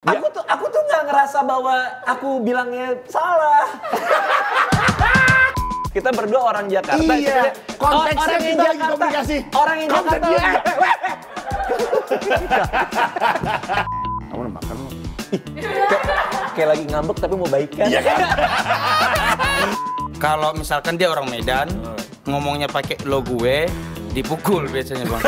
Aku tuh nggak ngerasa bahwa aku bilangnya salah. Kita berdua orang Jakarta. Iya. Konteksnya orang kita lagi komunikasi. Orang yang Jakarta. Kamu udah makan lo? Kayak lagi ngambek tapi mau baikan. Iya kan? Kalau misalkan dia orang Medan, ngomongnya pakai lo gue, dipukul biasanya bang.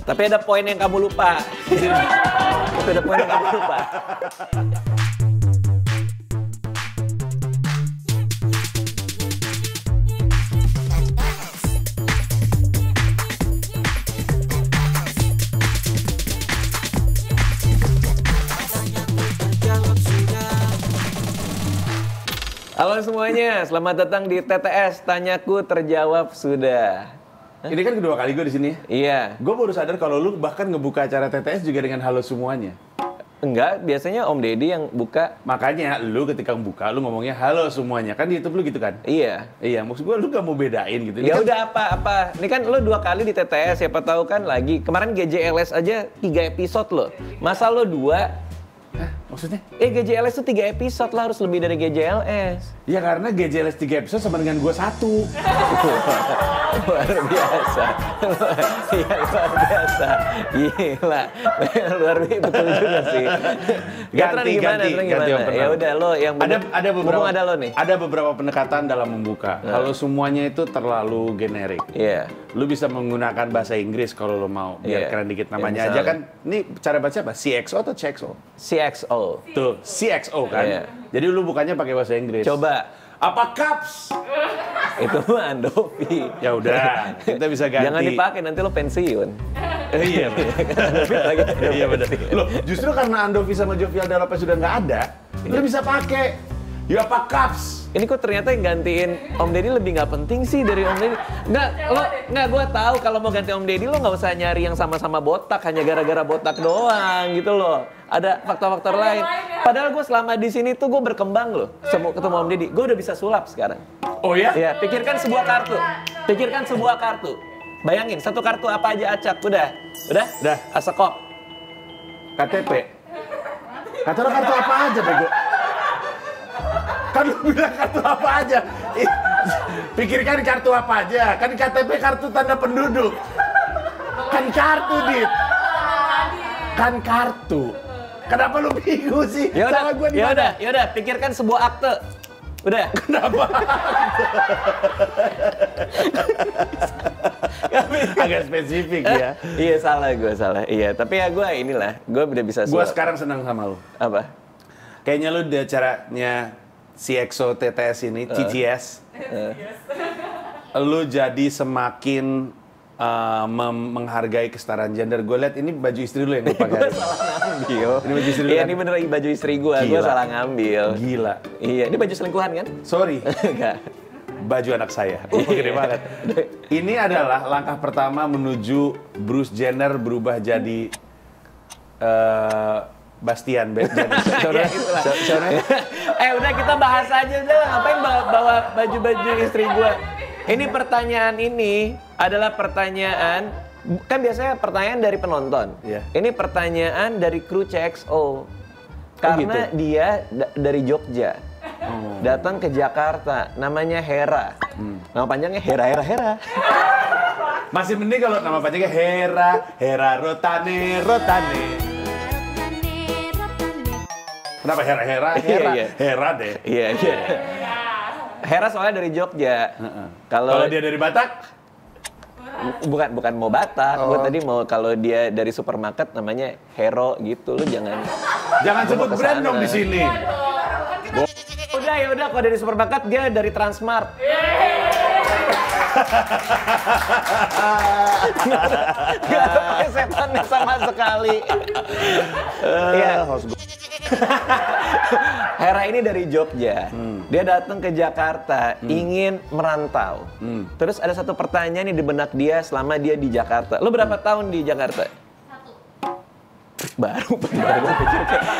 Tapi ada poin yang kamu lupa. Tapi ada poin yang kamu lupa. Halo semuanya, selamat datang di TTS Tanyaku Terjawab Sudah. Ini kan kedua kali gue di sini. Iya. Gue baru sadar kalau lu bahkan ngebuka acara TTS juga dengan halo semuanya. Enggak, biasanya Om Deddy yang buka. Makanya lu ketika membuka lu ngomongnya halo semuanya. Kan di YouTube lu gitu kan? Iya. Iya, maksud gue lu gak mau bedain gitu. Ya Ini udah apa-apa. Ini kan lo 2 kali di TTS, siapa tahu kan lagi. Kemarin GJLS aja 3 episode loh. Masa lo 2? Hah? Maksudnya? GJLS tuh 3 episode lah, harus lebih dari GJLS. Ya karena GJLS 3 episode sama dengan gue 1. Luar biasa. Iya, luar biasa. Gila. Luar biasa, betul juga sih. Ganti opener. Ya udah lo yang ada beberapa ada lo nih. Ada beberapa pendekatan dalam membuka. Kalau semuanya itu terlalu generik. Iya. Lu bisa menggunakan bahasa Inggris kalau lu mau, biar Iya. keren dikit namanya Ya, aja misalnya. kan. Ini cara baca apa? CXO atau CXO? CXO. Tuh, CXO kan. Iya. Jadi lu bukannya pakai bahasa Inggris. Coba. Apa caps? Itu mah Andovi. Ya udah, kita bisa ganti. Jangan dipakai, nanti lo pensiun. Iya. Iya benar. Loh, justru karena Andovi sama Jovial Dalapa sudah nggak ada, lu bisa pakai. Ya apa caps? Ini kok ternyata yang gantiin Om Deddy lebih nggak penting sih dari Om Deddy. Nggak, gue tahu kalau mau ganti Om Deddy lo nggak usah nyari yang sama-sama botak hanya gara-gara botak doang gitu loh. Ada faktor-faktor lain. Padahal gue selama di sini tuh gue berkembang loh. Ketemu Om Deddy, gue udah bisa sulap sekarang. Oh ya? Ya, pikirkan sebuah kartu. Pikirkan sebuah kartu. Bayangin satu kartu apa aja acak, udah. Udah. Asekop. KTP. Kata lo kartu apa aja, bego? Kan lu bilang kartu apa aja? Pikirkan kartu apa aja? Kan KTP kartu tanda penduduk. Kan kartu, Dit. Kan kartu. Kenapa lu bingung sih? Salah gua di mana? Ya udah, pikirkan sebuah akte. Udah. Kenapa? Agak spesifik ya. Iya, gue salah. Iya, tapi ya gue inilah, gue udah bisa Gua sulap. sekarang senang sama lu. Apa? Kayaknya lu di acaranya CXO TTS ini, TTS. Lu jadi semakin menghargai kesetaraan gender. Gue lihat ini baju istri lu yang lu pakai. Salah ngambil. Ini baju istri lu Iya, kan? ini bener baju istri gue Gila. salah ngambil. Gila. Iya, ini baju selingkuhan kan? Sorry. Enggak. Baju anak saya. Gede banget. Ini adalah langkah pertama menuju Bruce Jenner berubah jadi Bastian. Udah kita bahas aja udah. Ngapain bawa baju-baju istri gue? Ini pertanyaan ini adalah pertanyaan, kan biasanya pertanyaan dari penonton. Iya. Ini pertanyaan dari kru CXO. Karena gitu? dia dari Jogja. Datang ke Jakarta, namanya Hera. Nama panjangnya Hera. Masih mending kalau nama panjangnya Hera Rotane. Kenapa Hera? Iya. Hera deh. Iya. Hera soalnya dari Jogja. Kalau dia dari Batak? Bukan mau Batak, gue tadi mau kalau dia dari supermarket namanya Hero gitu, lu jangan Jangan sebut mau brand kesana. dong di sini. Udah kalau dari supermarket dia dari Transmart. Gak ada plesetannya sama sekali. Iya. Hera ini dari Jogja. Dia datang ke Jakarta, ingin merantau. Terus ada satu pertanyaan nih di benak dia selama dia di Jakarta. Lu berapa tahun di Jakarta? Baru pikir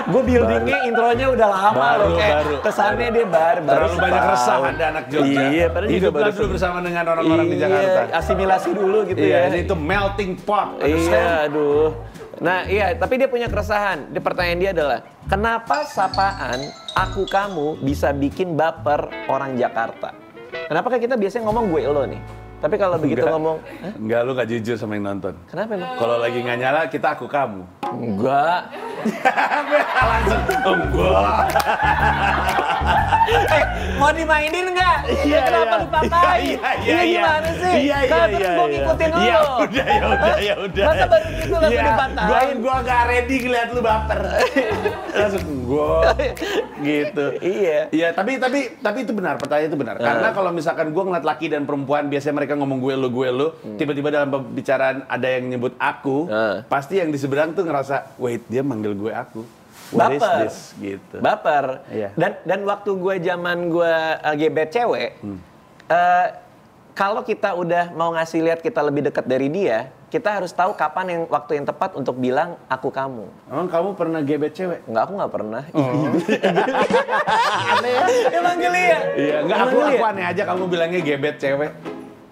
gue buildingnya intronya udah lama loh kayak kesannya dia baru Terlalu banyak setahun. resah Anda anak Jogja. Iya, padahal juga Hiduplah baru dulu bersama dengan orang-orang di Jakarta. Asimilasi dulu gitu Iya, ya. ini itu melting pot. Iya, aduh. Nah iya, tapi dia punya keresahan. Pertanyaan dia adalah, kenapa sapaan aku kamu bisa bikin baper orang Jakarta? Kenapa kan kita biasanya ngomong gue lo nih? Tapi kalau begitu ngomong, Enggak, lu gak jujur sama yang nonton. kenapa emang? Kalau lagi nggak nyala, kita aku kamu. Enggak. Langsung, enggak. Mau dimainin nggak? Iya, Kenapa iya. dipatahin? Iya, gimana sih? Iya, iya, Kan iya. terus gue ngikutin lo. Ya udah. Masa baru gitu langsung dipatahin? Gua gak ready ngeliat lu baper. Langsung enggak. Gitu. Iya. Iya, tapi itu benar, pertanyaan itu benar. Karena kalau misalkan gua ngeliat laki dan perempuan, biasanya mereka ngomong gue lu, tiba-tiba dalam pembicaraan ada yang nyebut aku, pasti yang di seberang tuh ngerasa, wait, dia manggil gue aku. What is Baper. this? Gitu. Baper. Iya. Dan waktu zaman gue gebet cewek, kalau kita udah mau ngasih lihat kita lebih dekat dari dia, kita harus tahu kapan waktu yang tepat untuk bilang aku kamu. Emang kamu pernah gebet cewek? Enggak, aku nggak pernah. Aneh ya? Emang geli ya? Iya, enggak, Emang aku geli ya? aneh aja kamu bilangnya gebet cewek.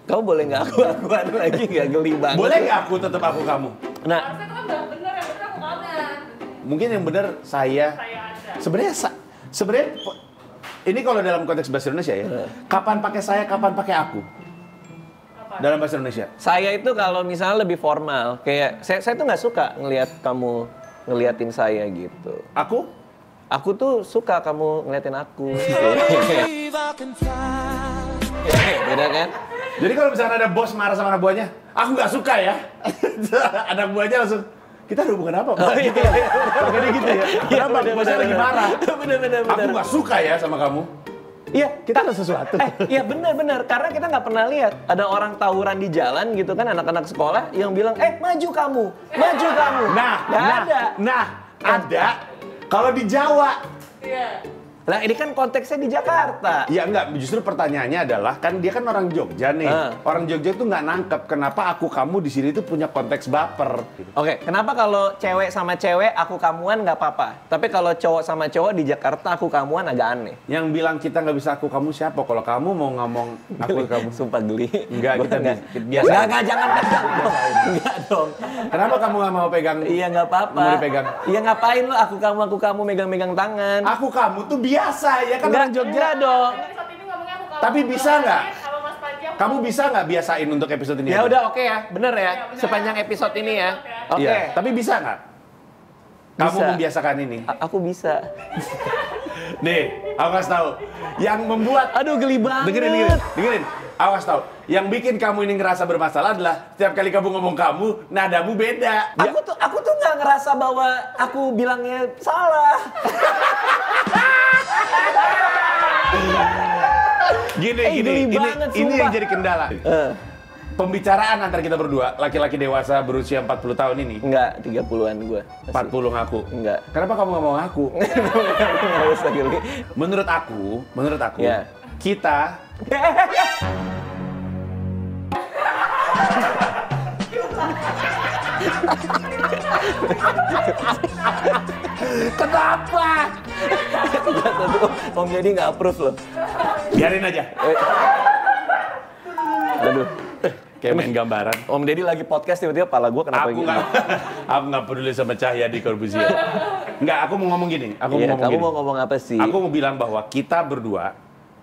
Kamu boleh nggak aku lagi nggak geli banget? Boleh nggak aku tetap aku kamu? Nah, Harusnya itu kan udah bener, yang bener aku kanan. Mungkin yang benar saya. Saya aja. Sebenarnya ini kalau dalam konteks bahasa Indonesia ya. Kapan pakai saya, kapan pakai aku? Dalam bahasa Indonesia. saya itu kalau misalnya lebih formal, kayak saya tuh nggak suka ngelihat kamu ngeliatin saya gitu. Aku? Aku tuh suka kamu ngeliatin aku. Beda kan? Jadi kalau misalnya ada bos marah sama anak buahnya, aku nggak suka ya. Anak buahnya langsung, kita ada hubungan apa? Pak? Gitu ya. Makanya gitu ya. Kenapa? Bosnya lagi marah. Bener. Aku nggak suka ya sama kamu. Iya, Kita ada sesuatu. iya benar. Karena kita nggak pernah lihat ada orang tawuran di jalan gitu kan, anak-anak sekolah yang bilang, maju kamu. Nggak ada. Ada. Kalau di Jawa. Iya. Lah ini kan konteksnya di Jakarta. Ya enggak, justru pertanyaannya adalah kan dia kan orang Jogja nih. Orang Jogja tuh nggak nangkep kenapa aku kamu di sini tuh punya konteks baper. Gitu. Oke, kenapa kalau cewek sama cewek aku kamuan nggak apa-apa, tapi kalau cowok sama cowok di Jakarta aku kamuan agak aneh. Yang bilang kita nggak bisa aku kamu siapa? Kalau kamu mau ngomong aku kamu. Sumpah geli. Enggak, kita biasa. Enggak, jangan pegang. Enggak dong. Kenapa kamu nggak mau pegang? Iya nggak apa-apa. Mau dipegang? Iya ngapain lu aku kamu megang-megang tangan. Aku kamu tuh biasa ya kan orang Jogja. Enggak dong. Episode ini ngomongnya aku kamu. Tapi bisa nggak? Sama Mas Panji aku Kamu bisa nggak biasain untuk episode ini? Ya aja? udah oke ya, bener ya. bener. Sepanjang episode ini ya. Oke. Iya, tapi bisa nggak? Kamu Bisa. membiasakan ini. Aku bisa. Nih, aku kasih tahu. Yang membuat Aduh geli banget. dengerin. Awas tahu. Yang bikin kamu ini ngerasa bermasalah adalah setiap kali kamu ngomong kamu, nadamu beda. Aku tuh nggak ngerasa bahwa aku bilangnya salah. Gini, geli banget, ini sumpah. yang jadi kendala. Pembicaraan antara kita berdua, laki-laki dewasa berusia 40 tahun ini. Enggak, 30-an gue. 40 ngaku. Enggak. Kenapa kamu nggak mau ngaku? Nggak usah geli. Menurut aku, Ya. kita kenapa? Om Deddy nggak approve loh. Biarin aja. Aduh. Kayak main gambaran. Om Deddy lagi podcast tiba-tiba pala gue kenapa Aku gitu? nggak peduli sama Cahya di Corbusier. Nggak, aku mau ngomong gini. Iya, kamu mau ngomong apa sih? Aku mau bilang bahwa kita berdua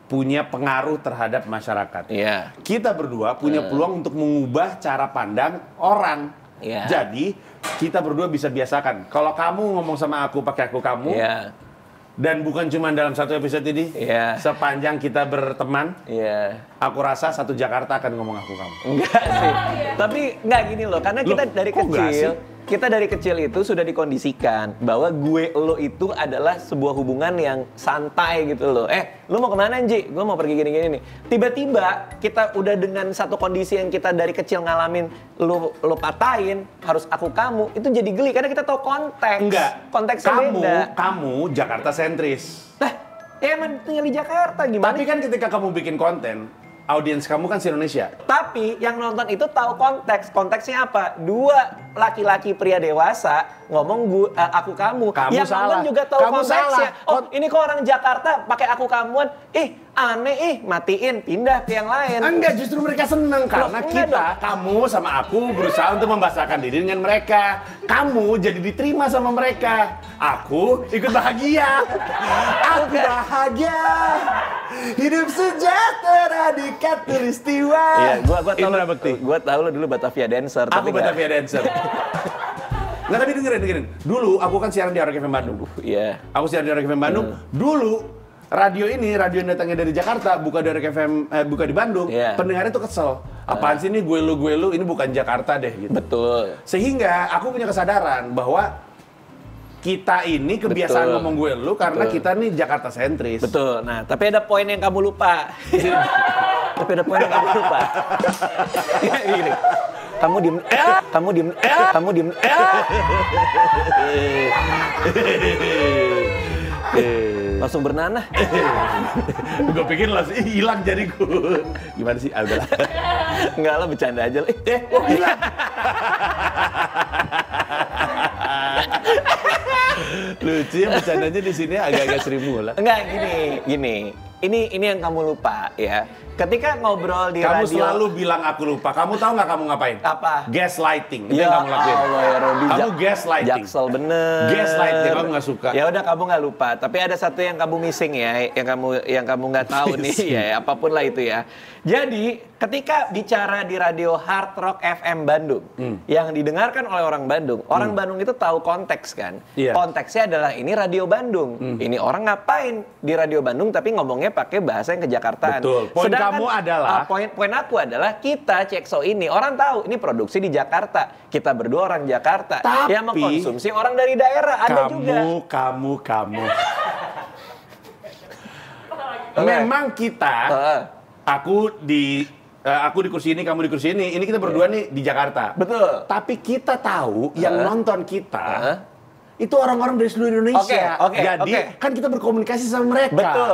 punya pengaruh terhadap masyarakat. Iya. Kita berdua punya peluang untuk mengubah cara pandang orang. Iya. Jadi kita berdua bisa biasakan. Kalau kamu ngomong sama aku pakai aku kamu, Iya. dan bukan cuma dalam satu episode ini, Iya. sepanjang kita berteman, Iya. aku rasa satu Jakarta akan ngomong aku kamu. Enggak sih. Tapi enggak gini loh, karena kita Loh, dari kok enggak kecil, sih? kita dari kecil itu sudah dikondisikan bahwa gue lo itu adalah sebuah hubungan yang santai gitu loh. Lu mau kemana Nji? Gue mau pergi gini-gini nih. Tiba-tiba kita udah dengan satu kondisi yang kita dari kecil ngalamin, lo patahin, harus aku kamu, itu jadi geli karena kita tahu konteks. Enggak. Konteksnya beda. Kamu Jakarta sentris. Lah, ya emang tinggal di Jakarta gimana? Tapi kan ketika kamu bikin konten, audiens kamu kan se-Indonesia. Tapi yang nonton itu tahu konteks. Konteksnya apa? Dua laki-laki pria dewasa ngomong aku kamu. Yang salah. nonton juga tahu Kamu konteksnya. salah. Oh, ini kok orang Jakarta pakai aku kamuan. Aneh matiin, pindah ke yang lain. Enggak, justru mereka seneng karena kamu sama aku berusaha untuk membahasakan diri dengan mereka. Kamu jadi diterima sama mereka. Aku ikut bahagia. Aku bahagia. Hidup sejahtera di katulistiwa. Iya, Indra Bekti. gua tahu lo dulu Batavia Dancer. Aku Batavia Dancer. Nggak, tapi dengerin. Dulu aku kan siaran di Rock FM Bandung. Iya. Aku siaran di Rock FM Bandung. Dulu radio yang datangnya dari Jakarta, buka dari Rock FM, buka di Bandung. Iya. Pendengarnya tuh kesel. Apaan sih ini gue lu, ini bukan Jakarta deh gitu. Betul. Sehingga aku punya kesadaran bahwa kita ini kebiasaan Betul. ngomong gue lu karena kita nih Jakarta sentris. Betul. Nah, tapi ada poin yang kamu lupa. Gini. Kamu diem. Langsung bernanah. Gue pikir langsung hilang jariku. Gimana sih? Ah, udahlah. Enggak lah, bercanda aja lah. Hilang. Lucu ya bercandanya di sini agak-agak seribu lah. Enggak, gini. Ini yang kamu lupa ya. Ketika ngobrol di Kamu radio. selalu bilang aku lupa. Kamu tahu nggak kamu ngapain? Apa? Gaslighting. Itu Ya yang kamu lakuin. Allah ya Robi. Kamu gaslighting. Jaksel bener. Gaslighting, kamu nggak suka. Ya udah, kamu nggak lupa. Tapi ada satu yang kamu missing ya, yang kamu nggak tahu nih ya, apapun lah itu ya. Jadi ketika bicara di radio Hard Rock FM Bandung, yang didengarkan oleh orang Bandung Bandung itu tahu konteks kan? Iya. Konteksnya adalah ini radio Bandung. Ini orang ngapain di radio Bandung tapi ngomongnya pakai bahasa yang kejakartaan. Betul. Poin kamu adalah poin aku adalah kita CXO ini orang tahu ini produksi di Jakarta. Kita berdua orang Jakarta. Tapi yang mengkonsumsi orang dari daerah ada juga. Kamu. Memang kita aku di kursi ini, kamu di kursi ini kita berdua nih di Jakarta. Betul. Tapi kita tahu yang nonton kita itu orang-orang dari seluruh Indonesia. Jadi kan kita berkomunikasi sama mereka. Betul,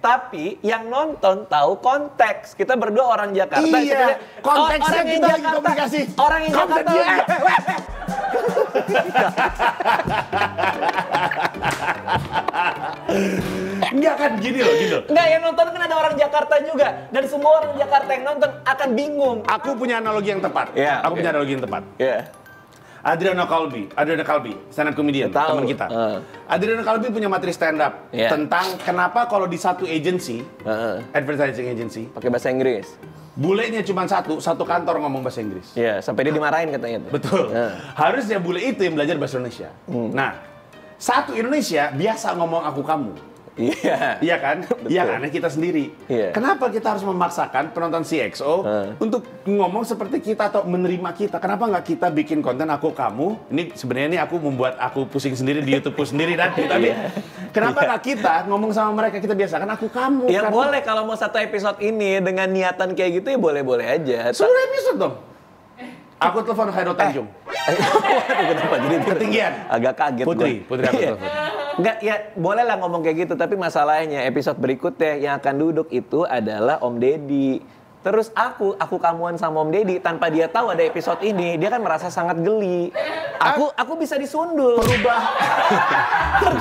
Tapi yang nonton tahu konteks. Kita berdua orang Jakarta. Iya, konteksnya orang kita lagi komunikasi. Orang yang Jakarta. Enggak kan gini loh. Enggak, yang nonton kan ada orang Jakarta juga. Dan semua orang Jakarta yang nonton akan bingung. Aku punya analogi yang tepat. Iya, Aku punya analogi yang tepat. Iya. Adriano Kalbi, stand up comedian, Tahu. teman kita. Adriano Kalbi punya materi stand up tentang kenapa kalau di satu agency, advertising agency, Pakai bahasa Inggris. bulenya cuma satu kantor ngomong bahasa Inggris. Iya, sampai dia dimarahin katanya tuh. Betul. Harusnya bule itu yang belajar bahasa Indonesia. Nah, satu Indonesia biasa ngomong aku kamu. Iya. Iya kan? Iya kan? Kita sendiri. Iya. Kenapa kita harus memaksakan penonton CXO untuk ngomong seperti kita atau menerima kita? Kenapa nggak kita bikin konten aku kamu? Ini sebenarnya ini aku membuat aku pusing sendiri di YouTubeku sendiri nanti. Tapi kenapa nggak kita ngomong sama mereka, kita biasakan aku kamu? Ya karena boleh kalau mau satu episode ini dengan niatan kayak gitu ya boleh-boleh aja. seluruh episode dong. Aku telepon Khairul Tanjung. Waduh, kenapa jadi Ketinggian. Agak kaget Putri gua. aku Iya. telepon. Enggak, ya boleh lah ngomong kayak gitu, tapi masalahnya episode berikutnya yang akan duduk itu adalah Om Deddy. Terus aku kamuan sama Om Deddy tanpa dia tahu ada episode ini, dia kan merasa sangat geli. Aku bisa disundul. Berubah.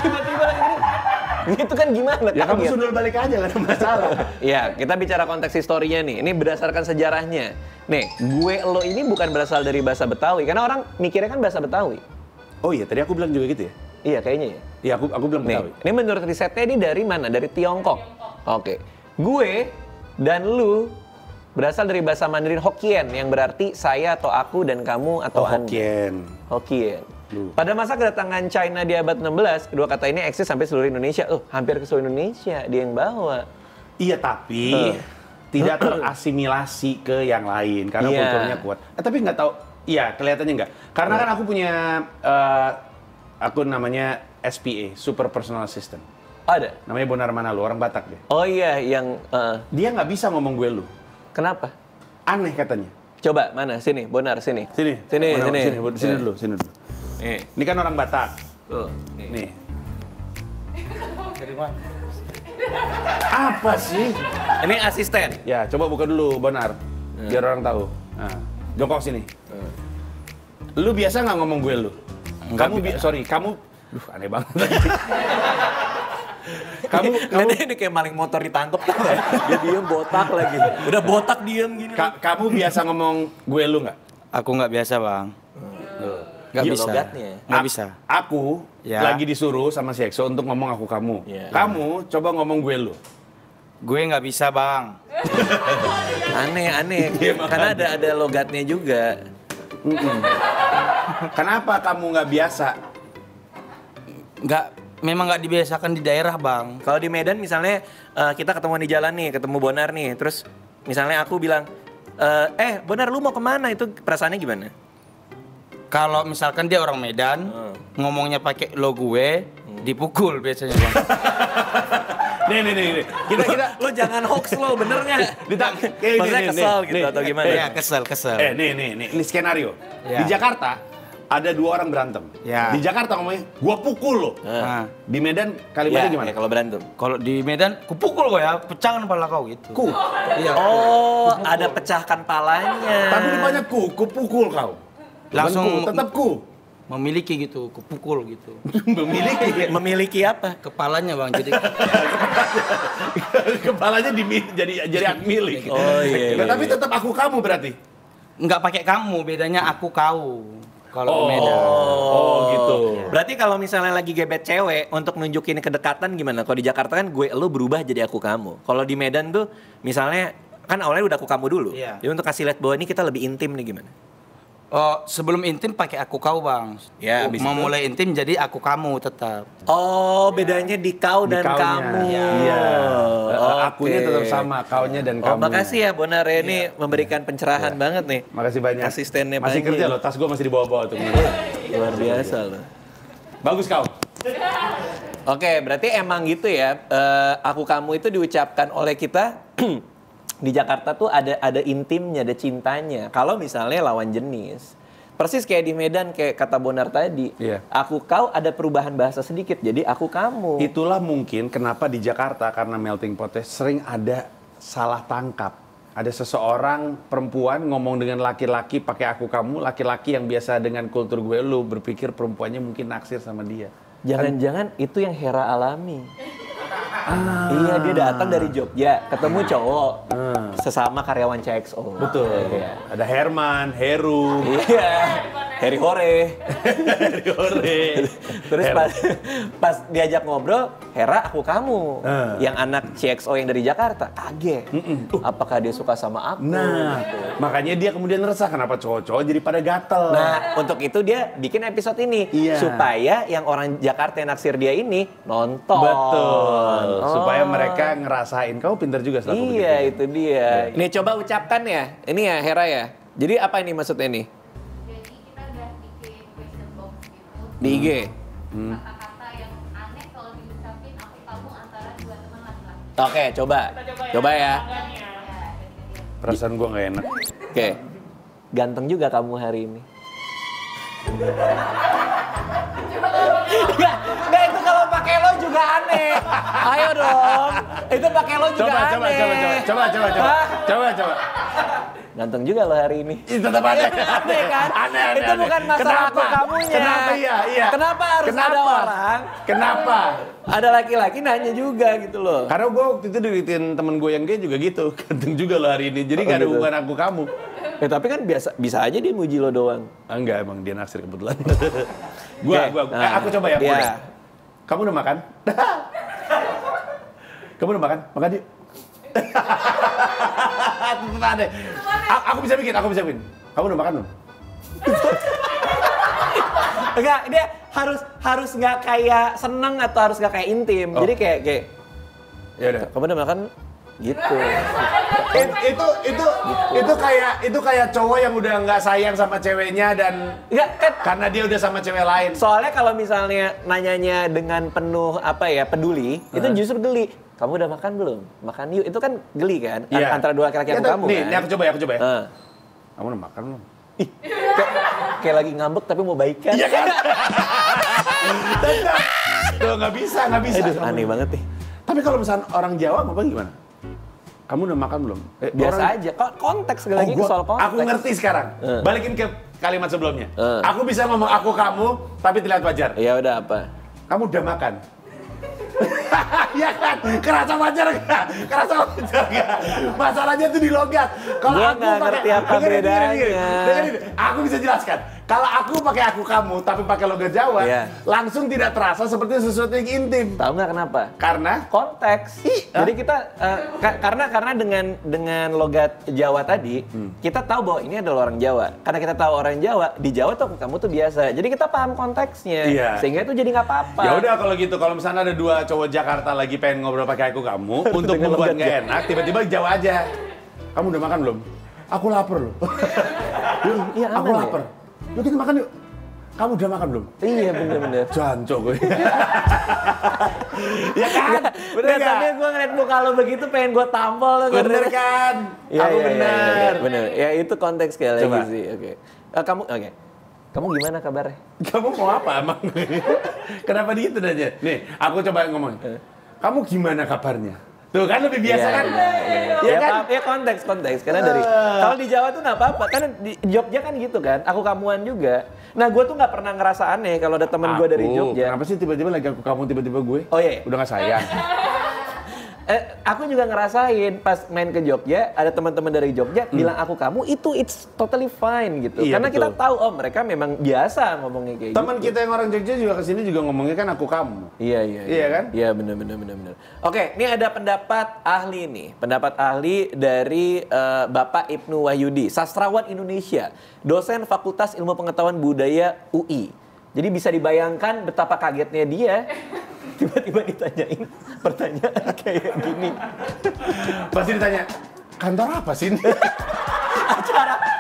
Tiba-tiba ini gitu kan gimana? Ya kamu Kaget. sundul balik aja, gak ada masalah. Iya, kita bicara konteks historinya nih. Ini berdasarkan sejarahnya. Nih, gue lo ini bukan berasal dari bahasa Betawi, karena orang mikirnya kan bahasa Betawi. Oh iya, tadi aku bilang juga gitu ya? Iya, kayaknya ya. Iya, aku bilang Nih, Betawi. ini menurut risetnya ini dari mana? Dari Tiongkok. Oke. Gue dan lu berasal dari bahasa Mandarin Hokkien yang berarti saya atau aku dan kamu atau Anda. Hokkien. Pada masa kedatangan China di abad 16, kedua kata ini eksis sampai seluruh Indonesia. Hampir ke seluruh Indonesia dia yang bawa. Iya, tapi tidak terasimilasi ke yang lain karena Iya. kulturnya kuat. Tapi nggak tahu. Iya, kelihatannya nggak. Karena kan aku punya akun namanya SPA, Super Personal Assistant. Ada. Namanya Bonar Manalu, orang Batak dia. Oh iya, yang Dia nggak bisa ngomong gue lu. kenapa? Aneh katanya. Coba mana? Sini, Bonar sini. Sini. Sini, Bonar, sini. Sini dulu, sini dulu. Nih. Ini kan orang Batak. Tuh, nih. Nih. Dari mana? Apa sih? Ini asisten. Ya, coba buka dulu, Bonar. Biar orang tahu. Nah, jongkok sini. Lu biasa nggak ngomong gue lu? Kamu, aneh banget. kamu, Ini kayak maling motor ditangkap tuh. Dia diem botak lagi. Udah botak diem gini. kamu biasa ngomong gue lu nggak? Aku nggak biasa, Bang. Nggak Gitu bisa. logatnya. Nggak bisa. Aku Ya. lagi disuruh sama si Exo untuk ngomong aku kamu. Ya. Kamu coba ngomong gue lu. Gue nggak bisa, Bang. Aneh. Karena ada logatnya juga. Kenapa kamu nggak biasa? Memang nggak dibiasakan di daerah, Bang. Kalau di Medan misalnya kita ketemu di jalan nih, ketemu Bonar nih, terus misalnya aku bilang, Bonar lu mau kemana? Itu perasaannya gimana? Kalau misalkan dia orang Medan, ngomongnya pakai lo gue, dipukul biasanya, Bang. Nih. Kita Lo jangan hoax lo, bener nggak? Maksudnya nih, kesel nih, gitu nih. atau gimana? Ya, kesel. Ini skenario. Ya. Di Jakarta ada 2 orang berantem. Ya. Di Jakarta ngomongnya, gua pukul lo. Nah, Di Medan kalimatnya gimana? Kalau berantem. kalau di Medan, kupukul kau ya, pecahkan kepala kau gitu. Iya. Oh, ada pecahkan palanya. Tapi di banyak ku pukul kau. Langsung Bukan ku, tetap ku. memiliki gitu, kupukul gitu. Memiliki apa? Kepalanya, Bang. Jadi Kepalanya jadi hak milik. Oh, iya. Nah, tapi tetap aku kamu berarti. nggak pakai kamu, bedanya aku kau. Kalau di Medan. Oh, gitu. Berarti kalau misalnya lagi gebet cewek untuk nunjukin kedekatan gimana? Kalau di Jakarta kan gue lu berubah jadi aku kamu. Kalau di Medan tuh misalnya kan awalnya udah aku kamu dulu. Iya. Jadi untuk kasih lihat bahwa ini kita lebih intim nih gimana? Oh, sebelum intim pakai aku kau, Bang. Ya, abis Mau itu? mulai intim jadi aku kamu tetap. Oh, bedanya di kau Di dan kaunya. kamu. Iya. Oke. Akunya tetap sama, kaunya dan Oh, kamu. makasih ya Bonar ini memberikan pencerahan banget nih. Makasih banyak. Asistennya masih Panji. kerja loh, tas gua masih dibawa-bawa tuh. Luar biasa loh. Bagus kau. Oke, berarti emang gitu ya. Aku kamu itu diucapkan oleh kita di Jakarta tuh ada intimnya, ada cintanya. Kalau misalnya lawan jenis, persis kayak di Medan kayak kata Bonar tadi. Iya. Aku kau ada perubahan bahasa sedikit, jadi aku kamu. Itulah mungkin kenapa di Jakarta karena melting potnya sering ada salah tangkap. Ada seseorang perempuan ngomong dengan laki-laki pakai aku kamu, laki-laki yang biasa dengan kultur gue lu berpikir perempuannya mungkin naksir sama dia. Jangan-jangan itu yang Hera alami. Iya, dia datang dari Jogja, ketemu cowok, sesama karyawan CXO. Betul. Iya. Ada Herman, Heru, Iya, Heri Hore. Terus pas diajak ngobrol, Hera aku kamu. Yang anak CXO yang dari Jakarta, kaget. Apakah dia suka sama aku? Nah, makanya dia kemudian resah kenapa cowok-cowok jadi pada gatel. Nah, untuk itu dia bikin episode ini. Iya. Supaya yang orang Jakarta yang naksir dia ini nonton. Betul. Oh. Supaya mereka ngerasain. Kamu pintar juga selaku Iya, begitu. itu dia. Nih coba ucapkan ya. Ini ya Hera ya. Jadi apa ini maksudnya nih? Jadi kita udah bikin question box gitu. Di IG. Kata-kata yang aneh kalau diucapin aku kamu antara 2 teman laki-laki. Oke, coba. Coba ya. Perasaan gua nggak enak. Oke. Ganteng juga kamu hari ini. Nggak, itu kalau pakai lo juga aneh. Ayo dong. Itu pakai lo juga Coba. Hah? Coba. Ganteng juga lo hari ini. Ih, tetap aneh. Aneh kan? Aneh. Itu bukan masalah aku kamunya. Kenapa iya? Kenapa harus ada orang? Kenapa? Ada laki-laki nanya juga gitu loh. Karena gue waktu itu diritin temen gue yang gay juga gitu. Ganteng juga lo hari ini. Jadi Oh, gak ada gitu. hubungan aku kamu. Tapi kan bisa aja dia muji lo doang. Enggak, emang dia naksir kebetulan. Oke, Aku coba ya. Iya. Boleh? Kamu udah makan? Kamu udah makan? Makan yuk. Tetep aneh. Aku bisa bikin. Kamu udah makan belum? Enggak, dia harus nggak kayak seneng atau harus nggak kayak intim. Oh. Jadi kayak Ya udah. kamu udah makan gitu. Itu kayak cowok yang udah nggak sayang sama ceweknya dan Enggak kan? karena dia udah sama cewek lain. Soalnya kalau misalnya nanyanya dengan penuh peduli, itu justru geli. Kamu udah makan belum? Makan yuk. Itu kan geli kan? Iya. Antara dua laki-laki aku kamu nih, kan. Nih aku coba ya. Heeh. Kamu udah makan belum? Kayak lagi ngambek tapi mau baikan. Iya kan? Tuh nggak bisa. Aduh, aneh banget nih. Tapi kalau misalnya orang Jawa Bapak gimana? Kamu udah makan belum? Biasa aja. Konteks sekali lagi soal konteks. Aku ngerti sekarang. Balikin ke kalimat sebelumnya. Aku bisa ngomong aku kamu tapi terlihat wajar. Ya udah apa? Kamu udah makan? Iya kan? Kerasa wajar nggak? Masalahnya tuh di logat. Kalau Gua aku nggak pakai ngerti apa bedanya. dengerin. Aku bisa jelaskan. Kalau aku pakai aku kamu tapi pakai logat Jawa, Iya. langsung tidak terasa seperti sesuatu yang intim. Tahu nggak kenapa? Karena Konteks. Jadi kita karena dengan logat Jawa tadi, kita tahu bahwa ini adalah orang Jawa. Karena kita tahu orang Jawa, di Jawa tuh kamu tuh biasa. Jadi kita paham konteksnya. Iya. Sehingga itu jadi nggak apa-apa. ya udah kalau gitu, kalau misalnya ada dua cowok Jakarta lagi pengen ngobrol pakai aku kamu, untuk Dengan membuat logat nggak Jawa. enak, tiba-tiba Jawa aja. Kamu udah makan belum? Aku lapar loh. Iya, Aku aman ya? lapar. Yuk kita makan yuk. Kamu udah makan belum? Iya bener-bener. Jancok gue. Ya kan? Bener, tapi gue ngeliat muka lo begitu pengen gue tampol. Bener kan? Iya, Aku iya, bener. iya, bener. Ya itu konteks sekali Coba. lagi sih. Oke. Kamu gimana kabarnya? Kamu mau apa emang? Kenapa gitu aja? Nih, aku coba ngomong. Kamu gimana kabarnya? Tuh kan lebih biasa kan? Iya kan? Ya konteks. Karena dari kalau di Jawa tuh nggak apa-apa. Karena di Jogja kan gitu kan. Aku kamuan juga. Nah gue tuh nggak pernah ngerasa aneh kalau ada temen gue dari Jogja. Kenapa sih tiba-tiba lagi aku kamu tiba-tiba gue? Oh iya. Udah gak sayang. Aku juga ngerasain pas main ke Jogja, ada teman-teman dari Jogja bilang aku kamu, itu it's totally fine gitu. Iya, Karena betul. kita tahu mereka memang biasa ngomongnya kayak Teman gitu. kita yang orang Jogja juga kesini juga ngomongnya kan aku kamu. Iya. Iya kan? Iya benar. Oke, ini ada pendapat ahli nih. Pendapat ahli dari Bapak Ibnu Wahyudi, sastrawan Indonesia, dosen Fakultas Ilmu Pengetahuan Budaya UI. Jadi bisa dibayangkan betapa kagetnya dia tiba-tiba ditanyain pertanyaan kayak gini. Pasti ditanya, kantor apa sih ini?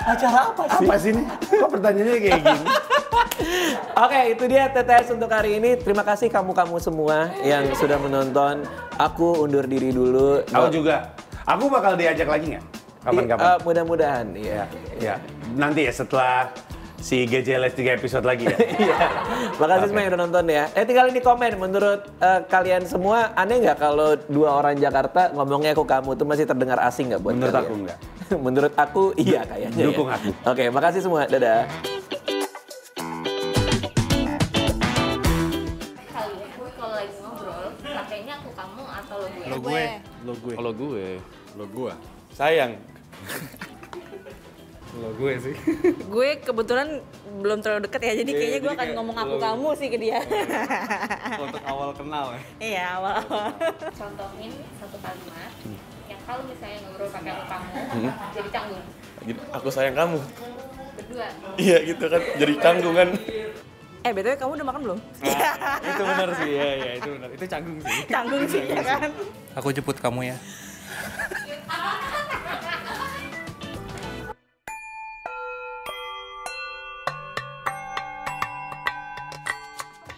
Acara apa sih? Apa sih ini? Kok pertanyaannya kayak gini? Oke, itu dia TTS untuk hari ini. Terima kasih kamu-kamu semua yang sudah menonton. Aku undur diri dulu. Aku juga. Aku bakal diajak lagi nggak? Kapan-kapan? Mudah-mudahan, iya. Ya, nanti ya setelah si GJLS 3 episode lagi ya. Iya. Makasih semua yang udah nonton ya. Tinggal di komen, menurut kalian semua aneh nggak kalau dua orang Jakarta ngomongnya aku kamu tuh masih terdengar asing nggak buat Menurut kalian? aku nggak. Menurut aku iya kayaknya. Dukung ya. aku. Oke, makasih semua. Dadah. Kalian kalau lagi ngobrol, pakainya aku kamu atau lo gue? Kalau gue. Lo gua. Sayang. Lo gue sih. Gue kebetulan belum terlalu deket ya, jadi kayaknya gue akan ngomong aku kamu sih ke dia. Untuk awal kenal ya. Iya, awal-awal. Contohin satu kalimat yang kalau misalnya ngobrol pakai aku kamu, jadi canggung. Aku sayang kamu. Berdua. Iya gitu kan, jadi canggung kan. BTW kamu udah makan belum? Itu benar sih, ya itu benar. Itu canggung sih. Canggung sih ya kan? Aku jemput kamu ya.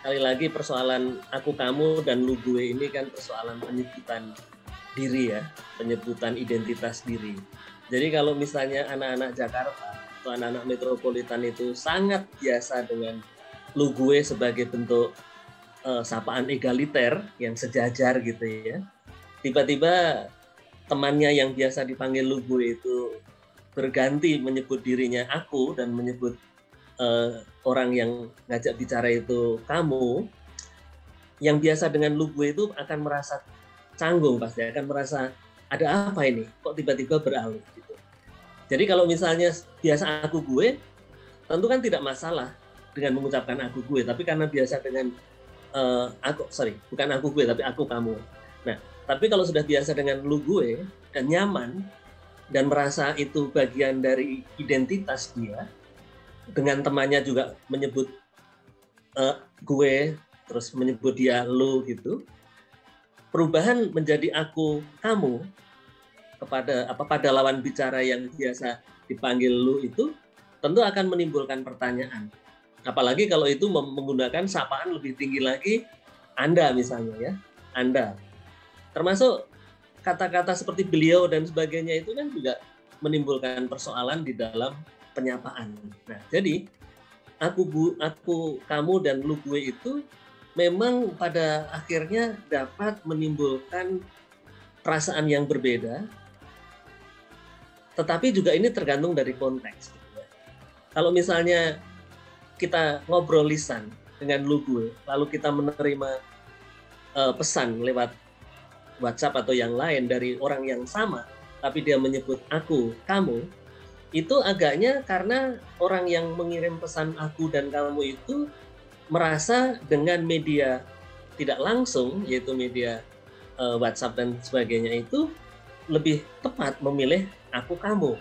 Sekali lagi persoalan aku kamu dan lu gue ini kan persoalan penyebutan diri ya, penyebutan identitas diri. Jadi kalau misalnya anak-anak Jakarta atau anak-anak metropolitan itu sangat biasa dengan lu gue sebagai bentuk sapaan egaliter yang sejajar gitu ya. Tiba-tiba temannya yang biasa dipanggil lu gue itu berganti menyebut dirinya aku dan menyebut orang yang ngajak bicara itu kamu, yang biasa dengan lu gue itu akan merasa canggung, pasti akan merasa ada apa ini, kok tiba-tiba beralih gitu. Jadi kalau misalnya biasa aku gue, tentu kan tidak masalah dengan mengucapkan aku gue, tapi karena biasa dengan bukan aku gue tapi aku kamu. Nah, tapi kalau sudah biasa dengan lu gue dan nyaman dan merasa itu bagian dari identitas dia, dengan temannya juga menyebut gue, terus menyebut dia lu gitu, perubahan menjadi aku kamu pada lawan bicara yang biasa dipanggil lu itu tentu akan menimbulkan pertanyaan. Apalagi kalau itu menggunakan sapaan lebih tinggi lagi, Anda misalnya ya, Anda. Termasuk kata-kata seperti beliau dan sebagainya itu kan juga menimbulkan persoalan di dalam penyapaan. Nah, jadi aku kamu dan lu gue itu memang pada akhirnya dapat menimbulkan perasaan yang berbeda, tetapi juga ini tergantung dari konteks. Kalau misalnya kita ngobrol lisan dengan lu gue, lalu kita menerima pesan lewat WhatsApp atau yang lain dari orang yang sama, tapi dia menyebut aku, kamu, itu agaknya karena orang yang mengirim pesan aku dan kamu itu merasa dengan media tidak langsung, yaitu media WhatsApp dan sebagainya itu lebih tepat memilih aku, kamu.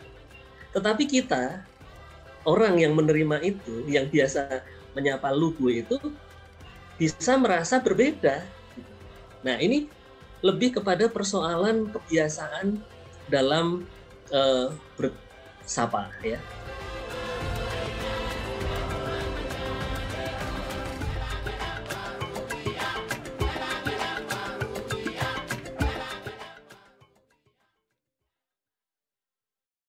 Tetapi kita, orang yang menerima itu, yang biasa menyapa lu gue itu, bisa merasa berbeda. Nah, ini lebih kepada persoalan kebiasaan dalam bersapa, ya.